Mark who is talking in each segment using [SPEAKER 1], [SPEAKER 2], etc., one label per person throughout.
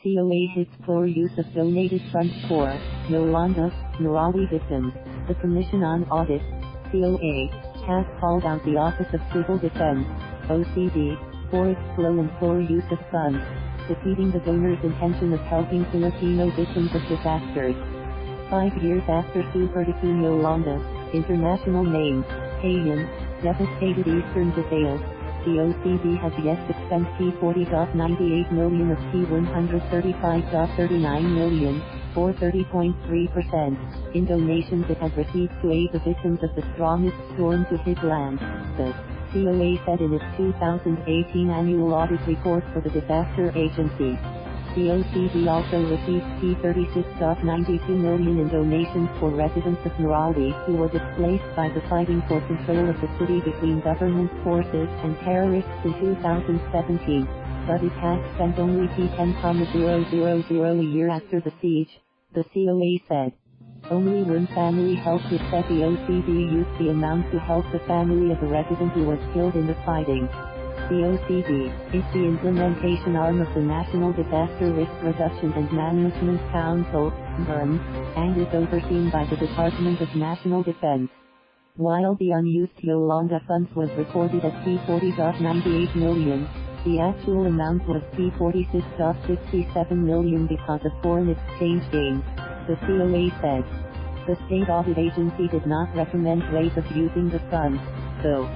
[SPEAKER 1] COA hits floor use of donated funds for Yolanda Marawi victims. The Commission on Audit, COA, has called out the Office of Civil Defense, OCD, for its slow and poor use of funds, defeating the donor's intention of helping Filipino victims of disasters. 5 years after Super Typhoon Yolanda, international name, Hayan, devastated eastern Visayas, the OCD has yet to spend P40.98 million of P135.39 million, or 30.3%, in donations it has received to aid the victims of the strongest storm to hit land, the COA said in its 2018 annual audit report for the disaster agency. The OCD also received P36.92 million in donations for residents of Marawi who were displaced by the fighting for control of the city between government forces and terrorists in 2017, but it has spent only P10,000 a year after the siege, the COA said. Only one family helped, it said. The OCD used the amount to help the family of a resident who was killed in the fighting. The OCD is the implementation arm of the National Disaster Risk Reduction and Management Council, NDRM, and is overseen by the Department of National Defense. While the unused Yolanda funds was recorded at P40.98 million, the actual amount was P46.67 million because of foreign exchange gains, the COA said. The state audit agency did not recommend ways of using the funds, though.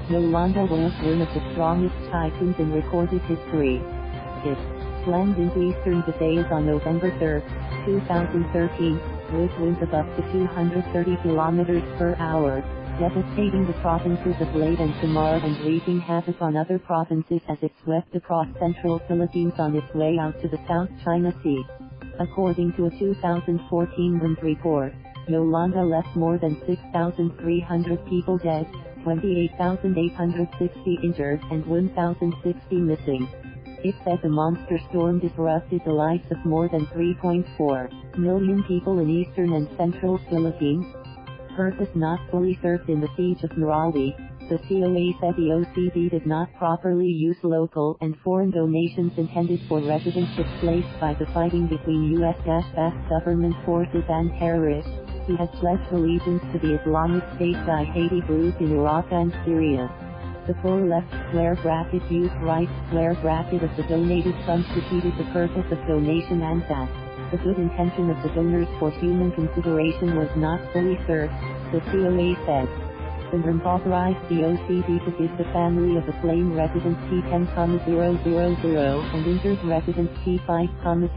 [SPEAKER 1] Yolanda was one of the strongest typhoons in recorded history. It slammed into eastern Visayas on November 3, 2013, with winds of up to 230 kilometers per hour, devastating the provinces of Leyte and Samar and wreaking havoc on other provinces as it swept across central Philippines on its way out to the South China Sea. According to a 2014 wind report, Yolanda left more than 6,300 people dead, 28,860 injured and 1,060 missing. It said the monster storm disrupted the lives of more than 3.4 million people in eastern and central Philippines. Purpose not fully served in the siege of Marawi, the COA said. The OCD did not properly use local and foreign donations intended for residents displaced by the fighting between U.S.-backed government forces and terrorists who had pledged allegiance to the Islamic State Jihadi group in Iraq and Syria. The poor left square bracket used right square bracket of the donated funds defeated the purpose of donation and that the good intention of the donors for human consideration was not fully served, the COA said. The NDRM authorized the OCD to give the family of the slain residents P10,000 and injured residents P5,000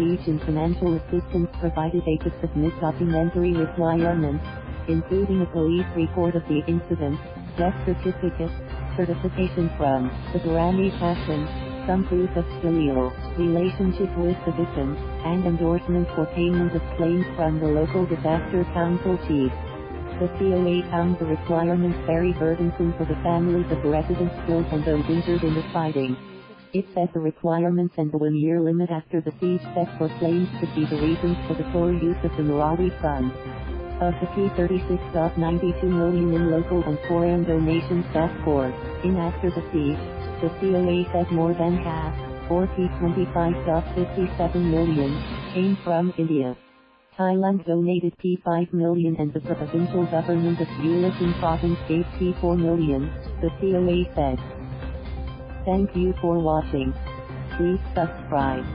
[SPEAKER 1] each in financial assistance, provided they could submit documentary requirements, including a police report of the incident, death certificate, certification from the Grammy Passion, some proof of filial relationship with the victim, and endorsement for payment of claims from the local disaster council chief. The COA found the requirements very burdensome for the families of residents killed and those injured in the fighting. It said the requirements and the 1-year limit after the siege set for claims could be the reasons for the poor use of the Marawi funds. Of the P36.92 million in local and foreign donations that poured in after the siege, the COA said more than half, or P25.57 million, came from India. Thailand donated P5 million and the provincial government of Bulacan province gave P4 million, the COA said. Thank you for watching. Please subscribe.